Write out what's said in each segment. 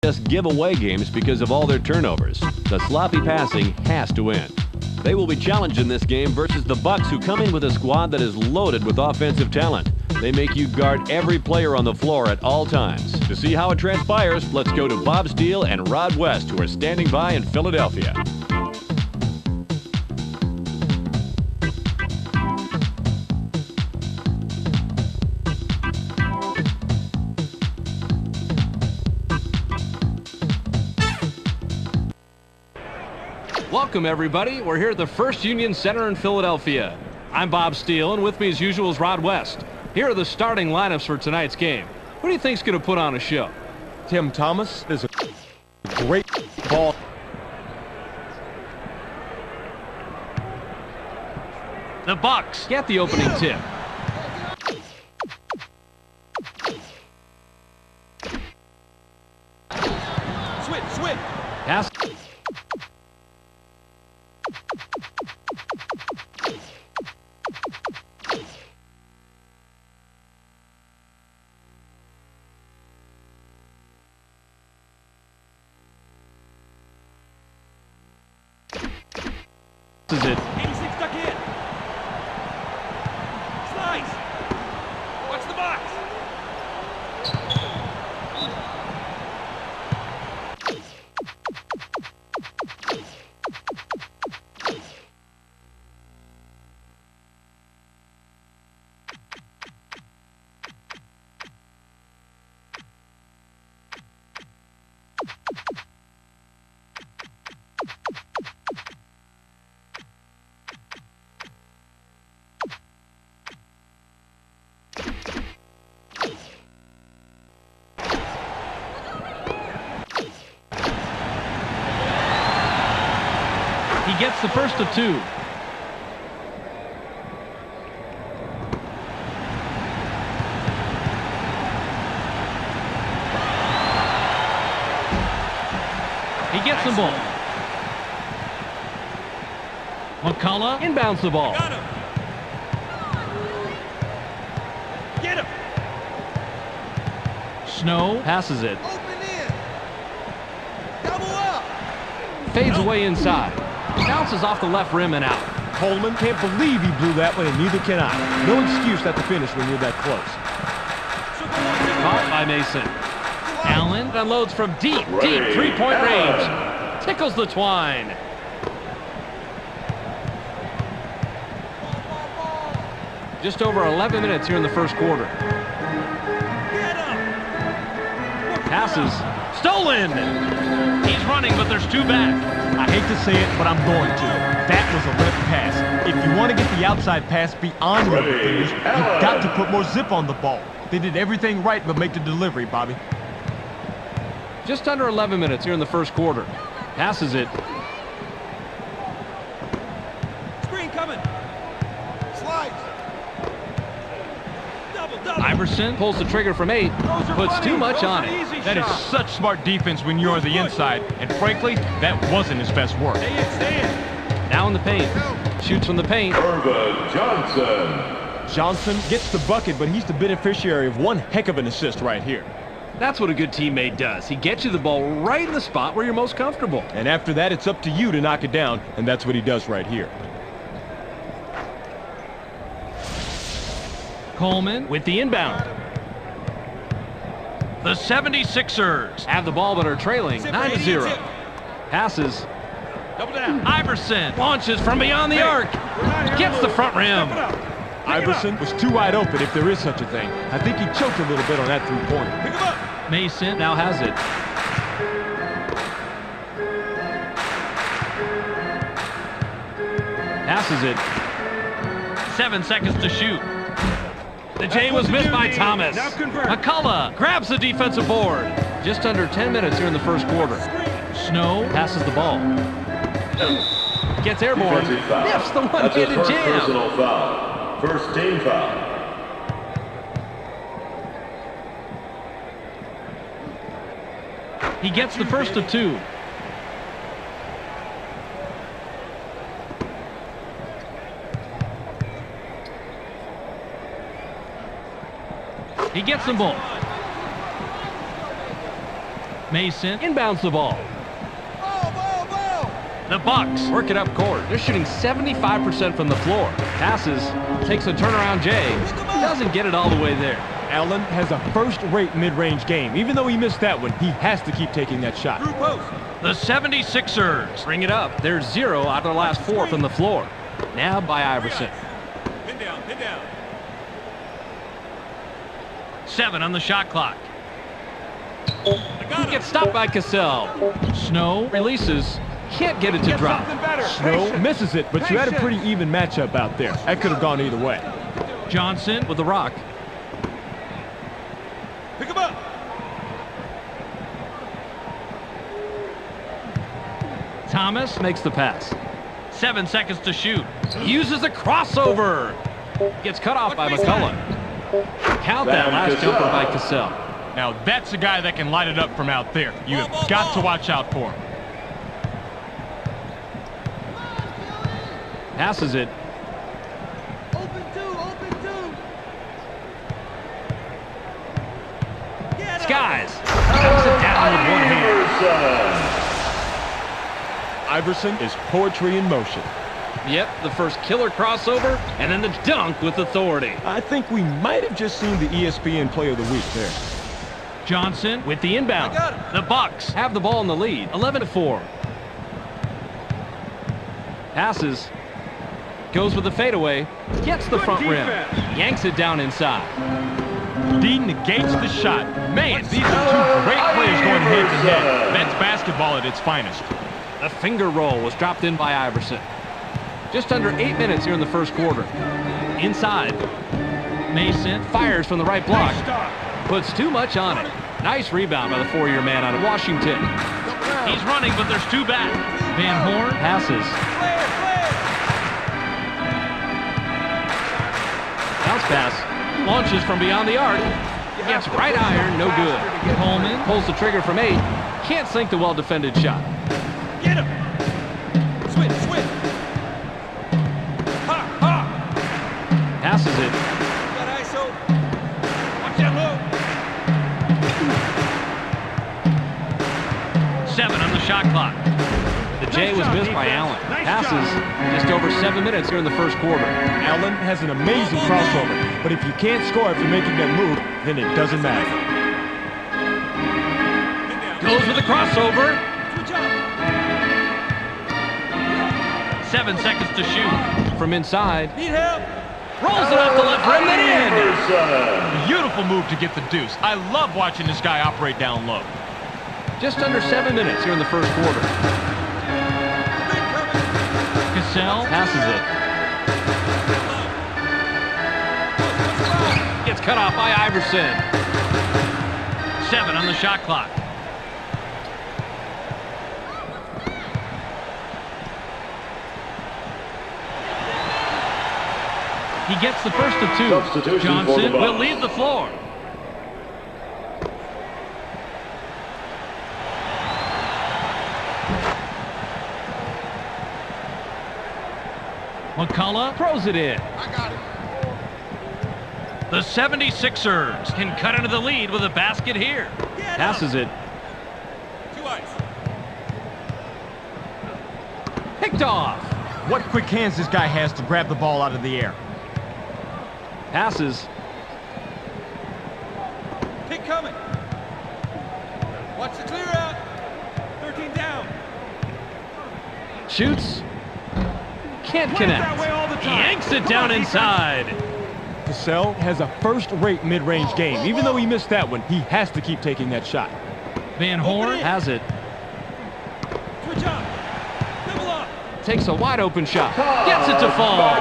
just give away games because of all their turnovers. The sloppy passing has to end. They will be challenged in this game versus the Bucks, who come in with a squad that is loaded with offensive talent. They make you guard every player on the floor at all times. To see how it transpires, let's go to BriunSteel and Rod West, who are standing by in Philadelphia. Welcome, everybody. We're here at the First Union Center in Philadelphia. I'm BriunSteel, and with me as usual is Rod West. Here are the starting lineups for tonight's game. Who do you think's going to put on a show? Tim Thomas is a great ball. The Bucks get the opening tip. Switch. Pass. This is it. 86 stuck in. Slice. Watch the box. He gets the first of two. He gets the ball. McCullough inbounds the ball. Got him. Get him. Snow passes it. Open in. Double up. Fades away inside. Bounces off the left rim and out. Coleman can't believe he blew that one, and neither can I. No excuse at the finish when you're that close. Caught by Mason. Allen unloads from deep three-point range. Tickles the twine. Just over 11 minutes here in the first quarter. Passes. Stolen! He's running, but there's two back. I hate to say it, but I'm going to. That was a rep pass. If you want to get the outside pass beyond your defenders, you've got to put more zip on the ball. They did everything right but make the delivery, Bobby. Just under 11 minutes here in the first quarter. Passes it. Screen coming. Slides. Double. Iverson pulls the trigger from 8. Puts too much on it. That is such smart defense when you're on the inside. And frankly, that wasn't his best work. Stay in. Now in the paint. Shoots from the paint. Johnson gets the bucket, but he's the beneficiary of one heck of an assist right here. That's what a good teammate does. He gets you the ball right in the spot where you're most comfortable. And after that, it's up to you to knock it down, and that's what he does right here. Coleman with the inbound. The 76ers have the ball but are trailing 9-0. Passes. Double down. Iverson launches from beyond the arc. Gets the front rim. Iverson was too wide open, if there is such a thing. I think he choked a little bit on that three-pointer. Pick him up. Mason now has it. Passes it. 7 seconds to shoot. The J was missed by Thomas. McCullough grabs the defensive board. Just under 10 minutes here in the first quarter. Snow passes the ball. Gets airborne. Nips the one-handed jam. Personal foul. First team foul. He gets the first of two. He gets the ball. Mason. Inbounds the ball. The Bucks. Work it up court. They're shooting 75% from the floor. Passes. Takes a turnaround Jay. Doesn't get it all the way there. Allen has a first-rate mid-range game. Even though he missed that one, he has to keep taking that shot. The 76ers. Bring it up. They're 0 out of their last 4 from the floor. Now by Iverson. Pin down, pin down. 7 on the shot clock. Gets stopped by Cassell. Snow. Releases. Can't get it to drop. Snow misses it, but you had a pretty even matchup out there. That could have gone either way. Johnson. With the rock. Pick him up. Thomas. Makes the pass. 7 seconds to shoot. Uses a crossover. Gets cut off by McCullough. Count that last jumper by Cassell. Now that's a guy that can light it up from out there. You have got to watch out for him. Passes it. Open two. Skies. Cuts it down with one hand. Iverson is poetry in motion. Yep, the first killer crossover, and then the dunk with authority. I think we might have just seen the ESPN Player of the Week there. Johnson. With the inbound. The Bucks. Have the ball in the lead. 11-4. Passes. Goes with the fadeaway. Gets the front rim. Yanks it down inside. D negates the shot. Man, these are two great players going head to head. That's basketball at its finest. The finger roll was dropped in by Iverson. Just under 8 minutes here in the first quarter. Inside. Mason. Fires from the right block. Puts too much on it. Nice rebound by the 4-year man out of Washington. He's running, but there's 2 back. Van Horn. Passes. Bounce pass. Launches from beyond the arc. Gets right iron. No good. Coleman. Pulls the trigger from 8. Can't sink the well-defended shot. Get him. Switch. Ha. Passes it. Got ISO. Watch that low. 7 on the shot clock. The J was missed by Allen. Passes just over 7 minutes here in the first quarter. Allen has an amazing crossover, but if you can't score after making that move, then it doesn't matter. Goes with the crossover. Switch up. 7 seconds to shoot. From inside. Need help. Rolls it off the left rim and in. Beautiful move to get the deuce. I love watching this guy operate down low. Just under 7 minutes here in the first quarter. Cassell. Passes it. Gets cut off by Iverson. 7 on the shot clock. He gets the first of 2. Substitution Johnson for the Bucks. will leave the floor. McCullough Throws it in. The 76ers can cut into the lead with a basket here. Passes it. 2 ice. Picked off. What quick hands this guy has to grab the ball out of the air. Passes. Pick coming. Watch the clear out. 13 down. Shoots. Can't connect. Yanks it down inside. Cassell has a first-rate mid-range game. Even though he missed that one, he has to keep taking that shot. Van Horn. Has it. Switch up. Double up. Takes a wide open shot. Gets it to fall.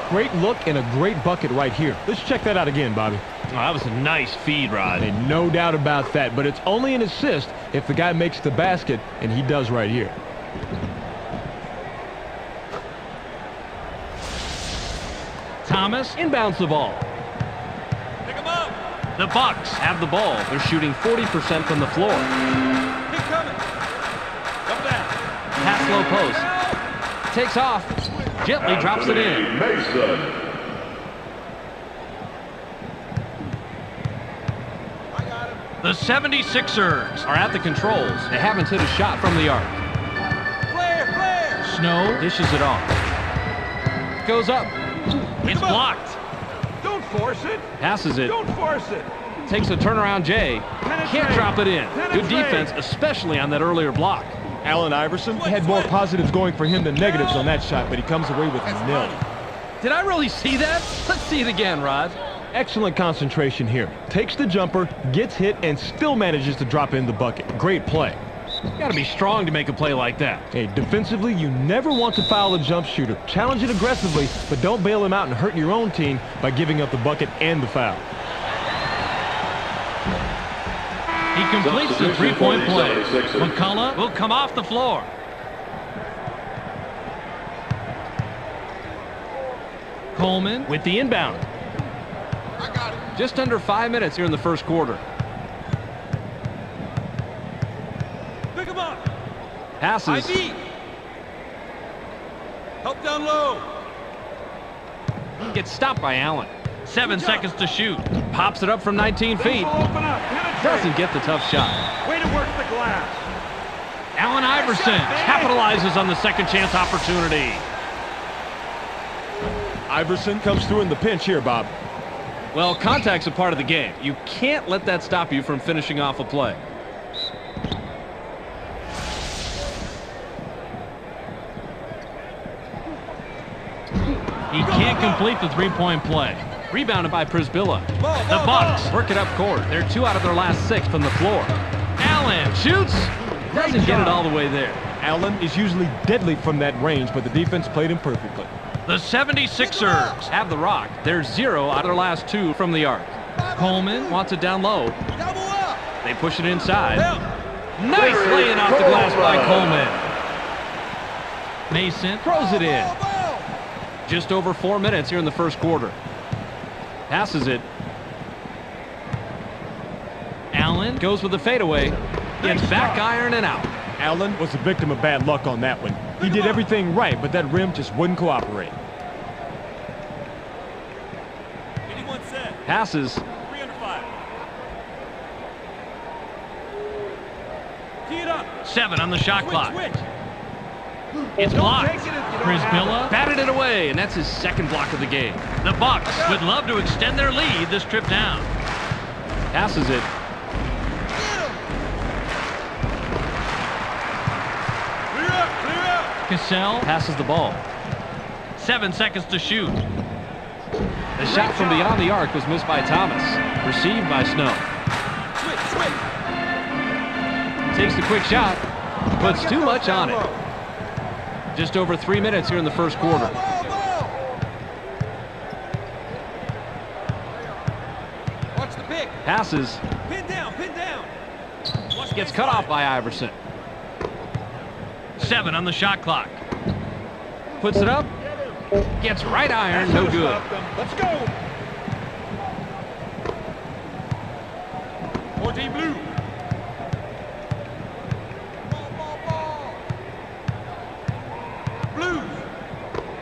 Great look and a great bucket right here. Let's check that out again, Bobby. Oh, that was a nice feed, Rod. And no doubt about that, but it's only an assist if the guy makes the basket, and he does right here. Thomas. Inbounds the ball. Pick him up. The Bucks. Have the ball. They're shooting 40% from the floor. Pick coming. Double down. Pass low post. Takes off. Gently drops it in. The 76ers are at the controls. They haven't hit a shot from the arc. Flare! Snow dishes it off. Goes up. It's blocked. Don't force it. Passes it. Don't force it. Takes a turnaround J. Can't drop it in. Good defense, especially on that earlier block. Allen Iverson had more positives going for him than negatives on that shot, but he comes away with nil. Did I really see that? Let's see it again, Rod. Excellent concentration here. Takes the jumper, gets hit, and still manages to drop in the bucket. Great play. Got to be strong to make a play like that. Hey, defensively, you never want to foul a jump shooter. Challenge it aggressively, but don't bail him out and hurt your own team by giving up the bucket and the foul. He completes the three-point play. McCullough will come off the floor. Coleman with the inbound. I got it. Just under 5 minutes here in the first quarter. Pick him up. Passes. ID. Help down low. Gets stopped by Allen. 7 seconds to shoot. Pops it up from 19 feet. Open up. Penetrate. Doesn't get the tough shot. Way to work the glass. Allen Iverson capitalizes on the second chance opportunity. Iverson comes through in the pinch here, Bob. Well, contact's a part of the game. You can't let that stop you from finishing off a play. He can't complete the three-point play. Rebounded by Przybilla. The Bucks work it up court. They're 2 out of their last 6 from the floor. Allen shoots. Doesn't get it all the way there. Allen is usually deadly from that range, but the defense played him perfectly. The 76ers have the rock. They're 0 out of their last 2 from the arc. Coleman wants it down low. Double up. They push it inside. Help. Nice laying off the glass by Coleman. Mason throws it in. Just over 4 minutes here in the first quarter. Passes it. Allen goes with the fadeaway. Gets back iron and out. Allen was a victim of bad luck on that one. He did everything right, but that rim just wouldn't cooperate. Anyone set. Passes. 3 under 5. Tee it up. 7 on the shot clock. Switch. It's blocked. Take it if you don't Przybilla batted it away, and that's his second block of the game. The Bucks would love to extend their lead this trip down. Passes it. Clear up. Cassell passes the ball. 7 seconds to shoot. The shot from beyond the arc was missed by Thomas. Received by Snow. Switch. Takes the quick shot. Puts too much on it. Just over 3 minutes here in the first quarter. Watch the pick. Passes. Pin down. Gets cut off by Iverson. 7 on the shot clock. Puts it up. Gets right iron. No good. Let's go. 14 blue. Ball. Blues.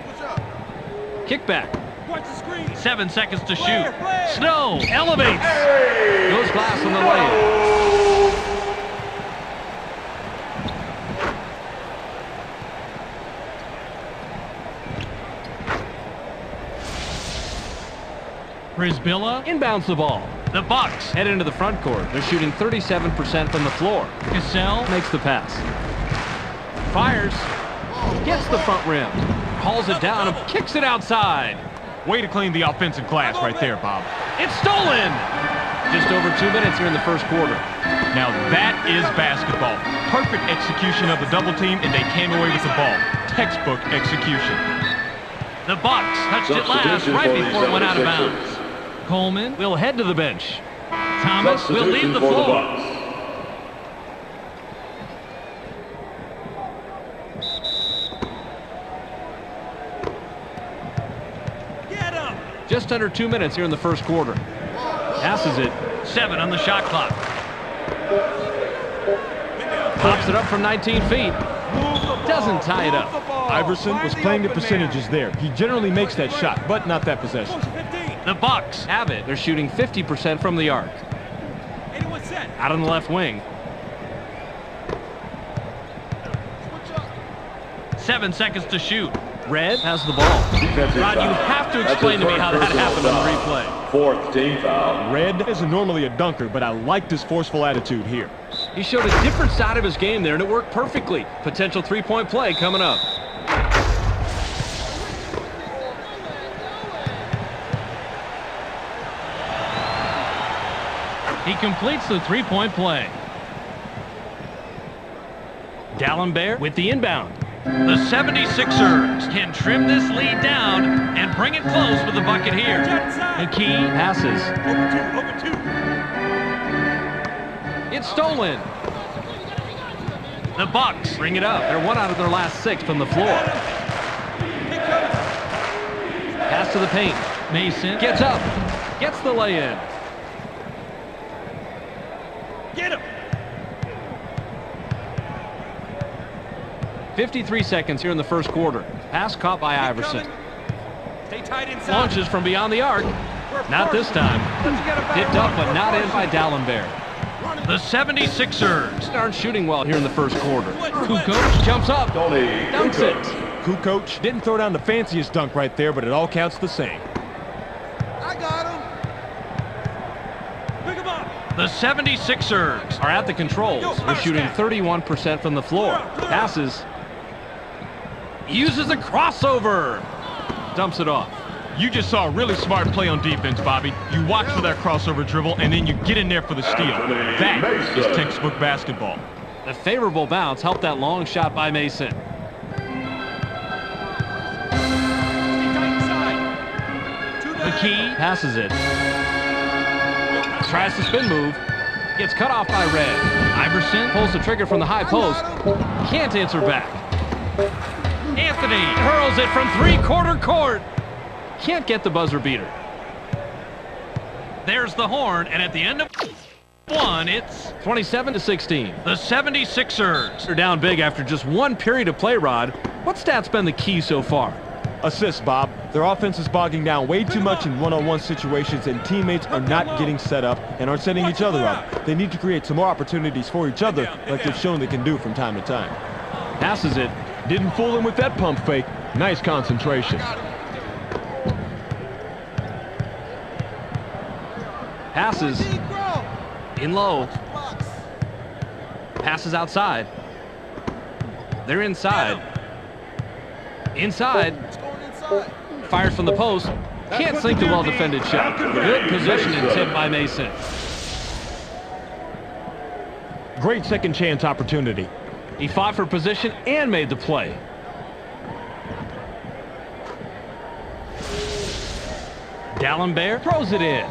Push up. Kickback. Watch the screen. 7 seconds to shoot. Flare. Snow elevates. Goes glass on the layup. Przybilla inbounds the ball. The Bucks head into the front court. They're shooting 37% from the floor. Cassell makes the pass. Fires. Gets the front rim. Hauls it down and kicks it outside. Way to clean the offensive glass right there, Bob. It's stolen! Just over 2 minutes here in the first quarter. Now that is basketball. Perfect execution of the double team, and they came away with the ball. Textbook execution. The Bucks touched it last right before it went out of bounds. Coleman will head to the bench. Thomas will leave the floor. Get him. Just under 2 minutes here in the first quarter. Passes it. 7 on the shot clock. Pops it up from 19 feet. Doesn't tie it up. Iverson was playing the percentages there. He generally makes that shot, but not that possession. The Bucks have it. They're shooting 50% from the arc. 81 Set. Out on the left wing. 7 seconds to shoot. Red has the ball. Rod, you have to explain to me how that happened on the replay. 4th team foul. Red isn't normally a dunker, but I liked his forceful attitude here. He showed a different side of his game there, and it worked perfectly. Potential three-point play coming up. He completes the three-point play. Dallenberg with the inbound. The 76ers can trim this lead down and bring it close with the bucket here. McKee passes. Open two. It's stolen. The Bucks Bring it up. They're 1 out of their last 6 from the floor. Pass to the paint. Mason Gets up. Gets the lay-in. Get him. 53 seconds here in the first quarter. Pass caught by Iverson. Stay tight inside. Launches from beyond the arc. Not this time. Tipped up, but not in by Dallenberg. The 76ers Aren't shooting well here in the first quarter. Kukoc Jumps up. Tony Dunks it. Kukoc didn't throw down the fanciest dunk right there, but it all counts the same. I got him. Pick him up. The 76ers Are at the controls. They're shooting 31% from the floor. Passes. Uses a crossover. Dumps it off. You just saw a really smart play on defense, Bobby. You watch for that crossover dribble, and then you get in there for the steal. That is textbook basketball. The favorable bounce helped that long shot by Mason. Stay tight inside. McKee Passes it. Tries the spin move. Gets cut off by Red. Iverson Pulls the trigger from the high post. Can't answer back. Anthony Hurls it from three-quarter court. Can't get the buzzer beater. There's the horn, and at the end of one, it's 27-16. the 76ers. They're down big after just one period of play, Rod. What stat's been the key so far? Assists, Bob. Their offense is bogging down way too much in one-on-one situations, and teammates are not getting set up and aren't setting each other up. They need to create some more opportunities for each other like they've shown they can do from time to time. Passes it. Didn't fool him with that pump fake. Nice concentration. Passes. In low. Passes outside. They're inside. Inside. Fires from the post. Can't sink the well-defended shot. Good position and tip by Mason. Great second chance opportunity. He fought for position and made the play. Dallenberg throws it in.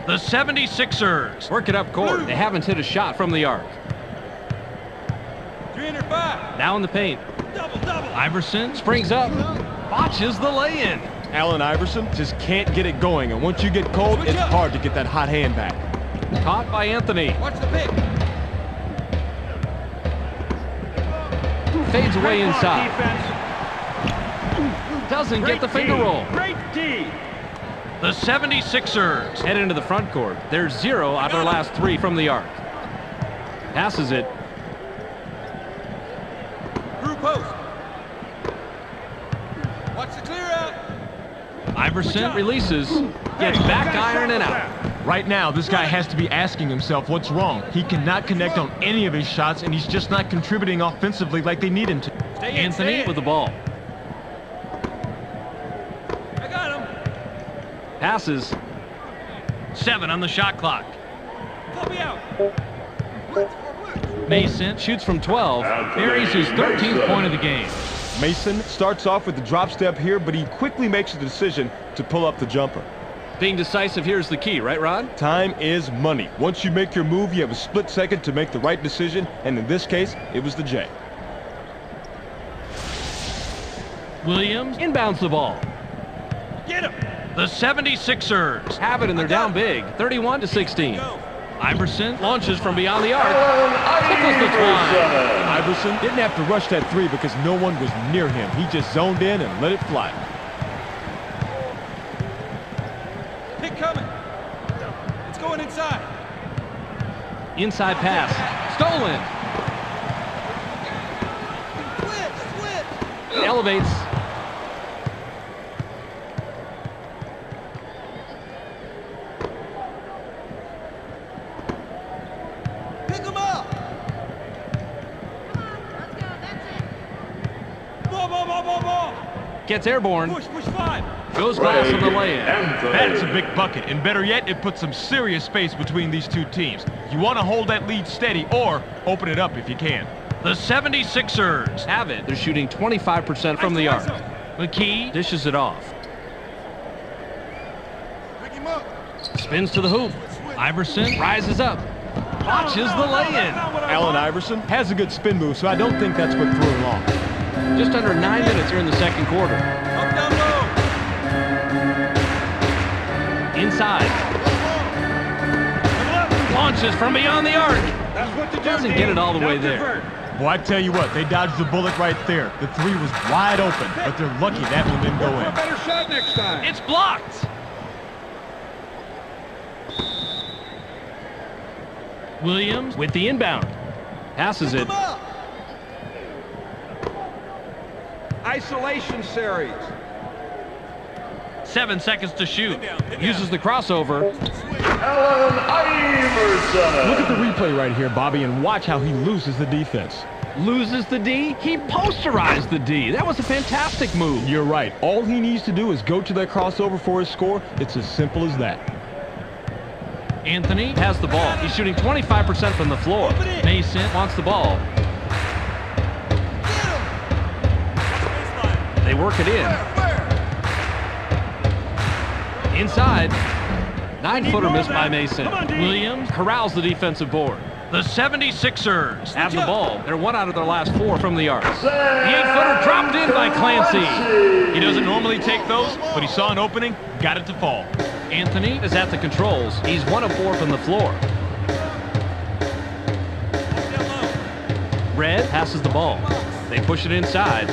The 76ers Work it up court. They haven't hit a shot from the arc. 305. Now in the paint. Double. Iverson Springs up. Botches the lay-in. Allen Iverson just can't get it going, and once you get cold, it's hard to get that hot hand back. Caught by Anthony. Watch the pick. Fades away inside. Doesn't get the finger roll. The 76ers Head into the front court. They're 0 out of their last 3 from the arc. Passes it. Through post. Watch the clear out. Iverson Releases. Gets back iron and out. Right now, this guy has to be asking himself what's wrong. He cannot connect on any of his shots, and he's just not contributing offensively like they need him to. Anthony with the ball. I got him. Passes. 7 on the shot clock. Pull me out. Mason Shoots from 12. buries his 13th point of the game. Mason starts off with the drop step here, but he quickly makes the decision to pull up the jumper. Being decisive here is the key, right, Rod? Time is money. Once you make your move, you have a split second to make the right decision, and in this case, it was the J. Williams, Inbounds the ball. Get him. the 76ers. Have it, and they're down big. 31-16. Go. Iverson Launches from beyond the arc. Tickles the twine. Iverson didn't have to rush that 3 because no one was near him. He just zoned in and let it fly. Pick coming. It's going inside. Inside pass. Stolen. Elevates. Pick him up. Ball. Gets airborne. Push 5. Goes glass on the lay-in. That's a big bucket, and better yet, it puts some serious space between these two teams. You want to hold that lead steady or open it up if you can. The 76ers Have it. They're shooting 25% from the arc. McKee Dishes it off. Pick him up. Spins to the hoop. Iverson. Rises up. Watches the lay-in. Allen Iverson has a good spin move, so I don't think that's what threw him off. Just under 9 minutes here in the second quarter. Up down low. Inside. Launches from beyond the arc. That's what to do. Doesn't get it all the way there. Divert. Boy, I tell you what, they dodged the bullet right there. The three was wide open, but they're lucky that one didn't go For a in. better shot next time. It's blocked. Williams with the inbound. Passes it. Pick him up. Isolation series. 7 seconds to shoot. Uses the crossover. Allen Iverson. Look at the replay right here, Bobby, and watch how he loses the defense. Loses the D. He posterized the D. That was a fantastic move. You're right. All he needs to do is go to that crossover for his score. It's as simple as that. Anthony has the ball. He's shooting 25% from the floor. Mason wants the ball. They work it in. Inside. 9-footer missed by Mason. Williams corrals the defensive board. The 76ers have the ball. They're 1 out of their last 4 from the arc. The 8-footer dropped in by Clancy. He doesn't normally take those, but he saw an opening, got it to fall. Anthony is at the controls. He's 1 of 4 from the floor. Red passes the ball. They push it inside.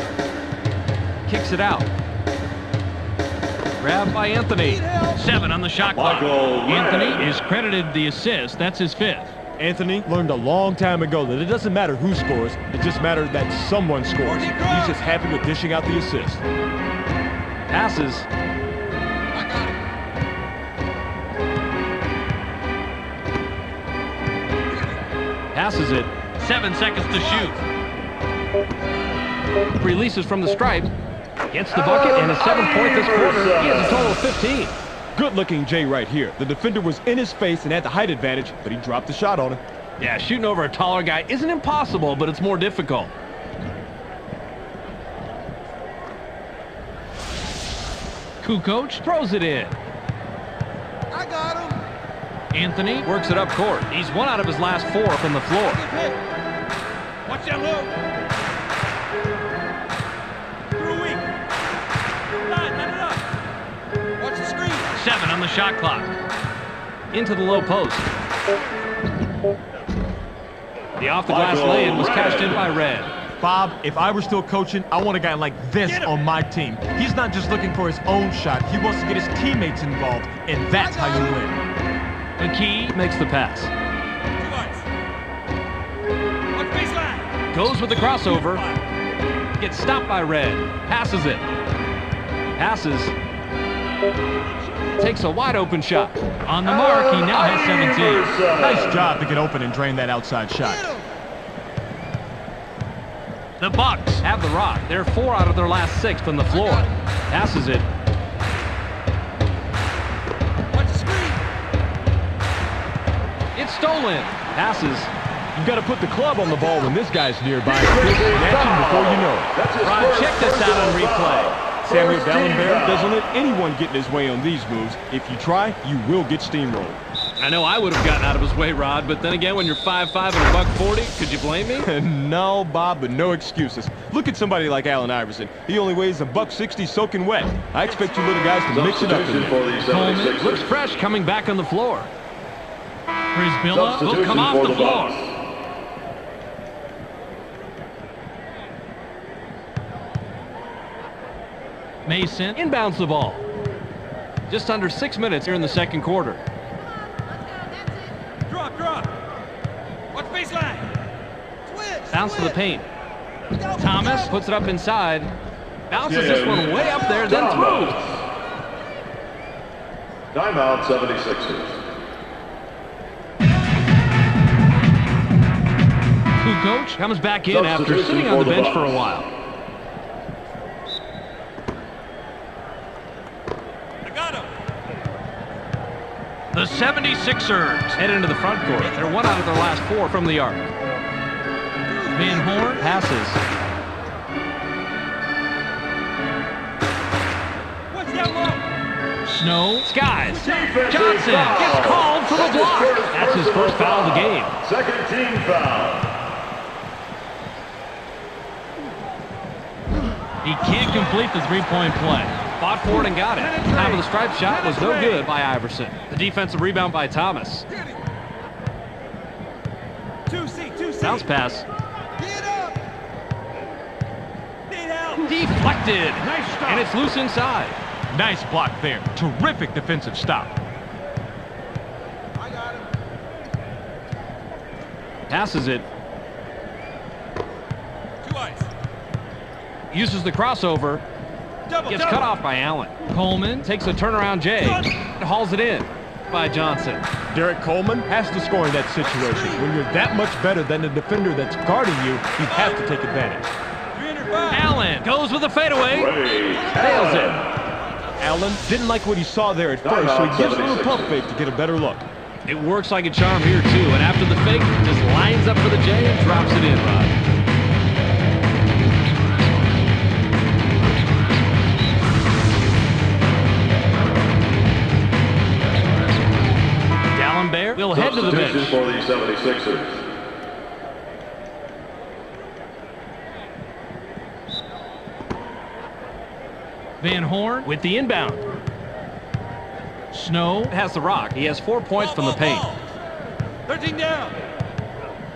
Kicks it out. Grabbed by Anthony. 7 on the shot clock. Anthony is credited the assist. That's his 5th. Anthony learned a long time ago that it doesn't matter who scores, it just matters that someone scores. He's just happy with dishing out the assist. Passes. I got it. Passes it. 7 seconds to shoot. Releases from the stripe. Gets the bucket and a 7th point this quarter. He has a total of 15. Good-looking Jay right here. The defender was in his face and had the height advantage, but he dropped the shot on him. Yeah, shooting over a taller guy isn't impossible, but it's more difficult. Kukoc throws it in. I got him. Anthony works it up court. He's 1 out of his last 4 from the floor. Good hit. Watch that low. Through weak. Line it up. Watch the screen. 7 on the shot clock. Into the low post. The off-the-glass lay-in was cashed in by Red. Bob, if I were still coaching, I want a guy like this on my team. He's not just looking for his own shot. He wants to get his teammates involved, and that's how you win. McKee makes the pass. Watch baseline. Goes with the crossover. Gets stopped by Red. Passes it. Passes. Takes a wide open shot. On the mark, he now has 17. Nice job to get open and drain that outside shot. The Bucks have the rock. They're 4 out of their last 6 from the floor. Passes it. Watch the screen. It's stolen. Passes. You've got to put the club on the ball when this guy's nearby. Snatching before you know it. Rod, check this out on replay. Samuel Dallenberg doesn't let anyone get in his way on these moves. If you try, you will get steamrolled. I know I would have gotten out of his way, Rod, but then again, when you're 5'5" and $140, could you blame me? No, Bob, but no excuses. Look at somebody like Allen Iverson. He only weighs $160 soaking wet. I expect you little guys to mix it up in Substitution for there. the Coleman 76ers. looks fresh coming back on the floor. Brisbilla will Substitution come off for the the floor. Bucks. Mason inbounds the ball. Just under 6 minutes here in the second quarter. Drop. Bounce to the paint. Thomas puts it up inside. Bounces this one way up there, then throws. Timeout 76ers. Coach comes back in after sitting on the bench for a while. I got him. The 76ers head into the front court. They're 1 out of their last 4 from the arc. Van Horn passes. What's that low? Snow. Skies. Johnson gets called for the block. That's his first foul of the game. Second team foul. He can't complete the three-point play. Fought for it and got it. Top of the stripe shot was no good by Iverson. The defensive rebound by Thomas. 2C. Bounce pass. Get up. Need help. Deflected. Nice stop. And it's loose inside. Nice block there. Terrific defensive stop. I got him. Passes it. 2 ice. Uses the crossover. Double. Gets cut off by Allen. Coleman takes a turnaround J. And hauls it in by Johnson. Derek Coleman has to score in that situation. When you're that much better than the defender that's guarding you, you have to take advantage. 305. Allen goes with a fadeaway. Ray Nails it. Allen didn't like what he saw there at first, so he gives a little pump fake to get a better look. It works like a charm here, too. And after the fake, just lines up for the J and drops it in, Rod. Bear will head to the bench. for the 76ers. Van Horn with the inbound. Snow has the rock. He has 4 points from the paint. 13 down.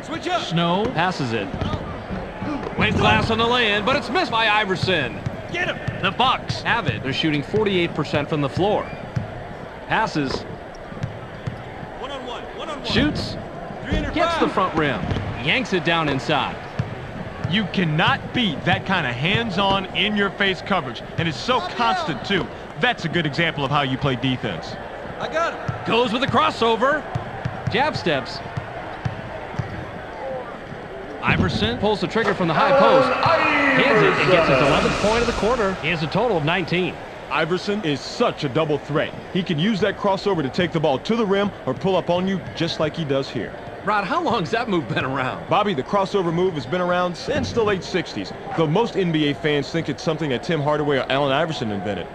Switch up. Snow passes it. Went glass on the lay-in, but it's missed by Iverson. Get him. The Bucks have it. They're shooting 48% from the floor. Passes. One-on-one. Shoots. 305. Gets the front rim. Yanks it down inside. You cannot beat that kind of hands-on, in-your-face coverage. And it's so constant, too. That's a good example of how you play defense. I got him. Goes with a crossover. Jab steps. Iverson pulls the trigger from the high post. Hands it and gets his 11th point of the quarter. He has a total of 19. Iverson is such a double threat. He can use that crossover to take the ball to the rim or pull up on you just like he does here. Rod, how long has that move been around? Bobby, the crossover move has been around since the late 60s, though most NBA fans think it's something that Tim Hardaway or Allen Iverson invented.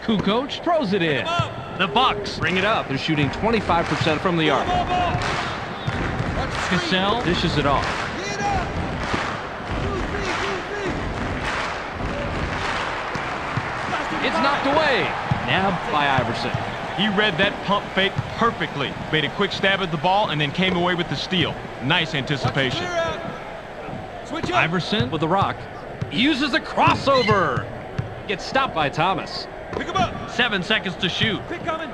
Kukoc throws it in. The Bucks bring it up. They're shooting 25% from the arc. Cassell dishes it off. Get up. 2-3. It's knocked away. Nabbed by Iverson. He read that pump fake perfectly. Made a quick stab at the ball and then came away with the steal. Nice anticipation. Clear out. Switch up. Iverson with the rock. He uses a crossover. Gets stopped by Thomas. Pick him up. 7 seconds to shoot. Pick coming.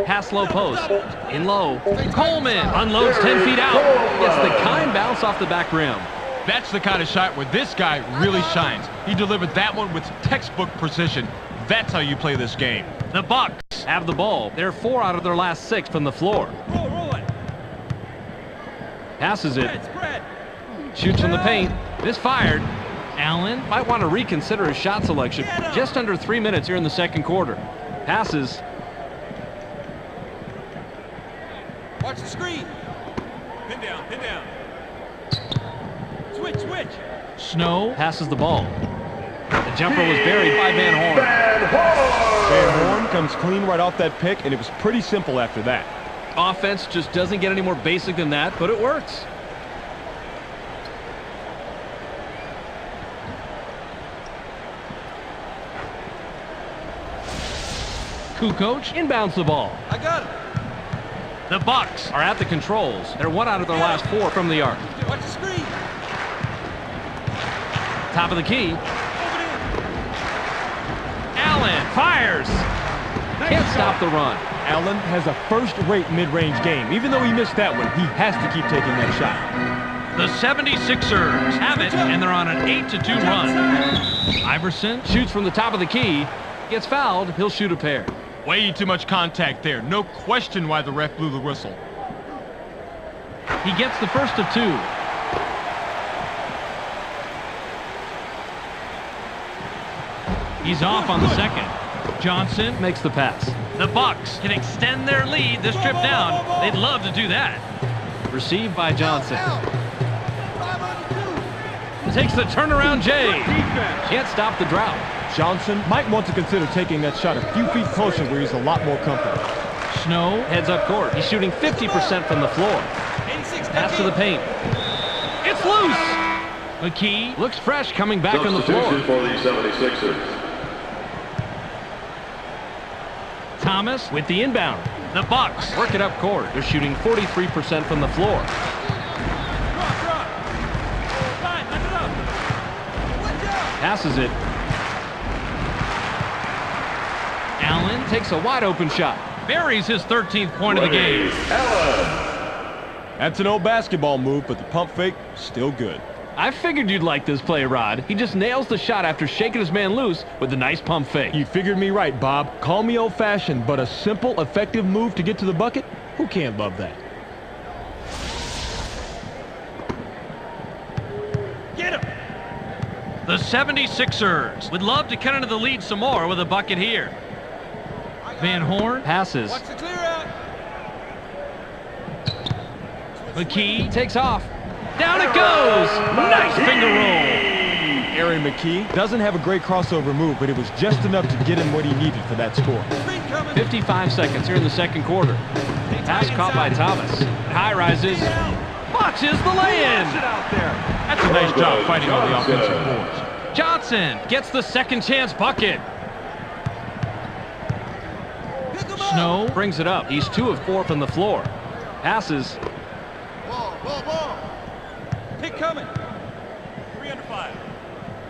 Pass low post. In low. Coleman unloads 10 feet out. Gets the kind bounce off the back rim. That's the kind of shot where this guy really shines. He delivered that one with textbook precision. That's how you play this game. The Bucks have the ball. They're 4 out of their last 6 from the floor. Roll it. Passes it. Spread. Shoots from the paint. Misfired. Allen might want to reconsider his shot selection. Just under 3 minutes here in the second quarter. Passes. Watch the screen. Pin down. Switch. Snow passes the ball. The jumper was buried by Van Horn. Van Horn comes clean right off that pick, and it was pretty simple after that. Offense just doesn't get any more basic than that, but it works. Kukoc inbounds the ball. I got him. The Bucks are at the controls. They're 1 out of their last 4 from the arc. Watch the screen. Top of the key. Open in. Allen fires. can't stop the run. Allen has a first-rate mid-range game. Even though he missed that one, he has to keep taking that shot. The 76ers have it, and they're on an 8-2 run. Iverson Shoots from the top of the key. Gets fouled. He'll shoot a pair. Way too much contact there. No question why the ref blew the whistle. He gets the first of 2. He's off on the second. Johnson. Makes the pass. The Bucks can extend their lead this trip down. They'd love to do that. Received by Johnson. Out. 5 on 2. Takes the turnaround J. Can't stop the drought. Johnson might want to consider taking that shot a few feet closer where he's a lot more comfortable. Snow. Heads up court. He's shooting 50% from the floor. 86. Pass to the paint. It's loose. McKee. Looks fresh coming back on the Substitution floor. for the 76ers. Thomas. With the inbound. The Bucks. Work it up court. They're shooting 43% from the floor. Drop. Fine, let it up. Watch out. Passes it. Allen Takes a wide open shot. buries his 13th point of the game. Allen. That's an old basketball move, but the pump fake, still good. I figured you'd like this play, Rod. He just nails the shot after shaking his man loose with a nice pump fake. You figured me right, Bob. Call me old-fashioned, but a simple, effective move to get to the bucket? Who can't love that? Get him. The 76ers would love to cut into the lead some more with a bucket here. Van Horn. Passes. Watch the clear out. McKee. Takes off. Down it goes. Nice finger roll. Aaron McKee doesn't have a great crossover move, but it was just enough to get him what he needed for that score. Screen coming. 55 seconds here in the second quarter. Pass caught by Thomas. High rises. Botches the lay-in. That's a nice job fighting on the offensive boards. Johnson gets the second chance bucket. Pick him up. Snow. Brings it up. He's 2 of 4 from the floor. Passes. Ball, ball, ball. Pick coming. 3 under 5.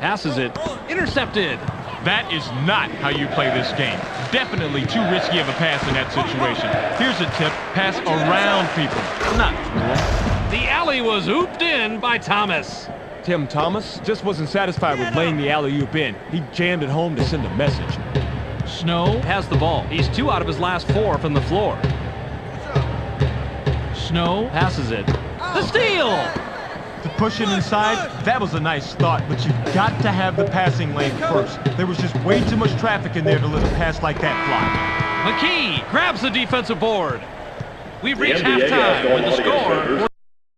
Passes it. Intercepted. That is not how you play this game. Definitely too risky of a pass in that situation. Here's a tip. Pass around people. Not through them. The alley was ooped in by Thomas. Tim Thomas just wasn't satisfied with laying the alley-oop in. He jammed it home to send a message. Snow. Has the ball. He's 2 out of his last 4 from the floor. Snow. Passes it. The steal. To push it inside, that was a nice thought, but you've got to have the passing lane first. There was just way too much traffic in there to let a pass like that fly. McKee grabs the defensive board. We've The reached NBA has halftime gone with the on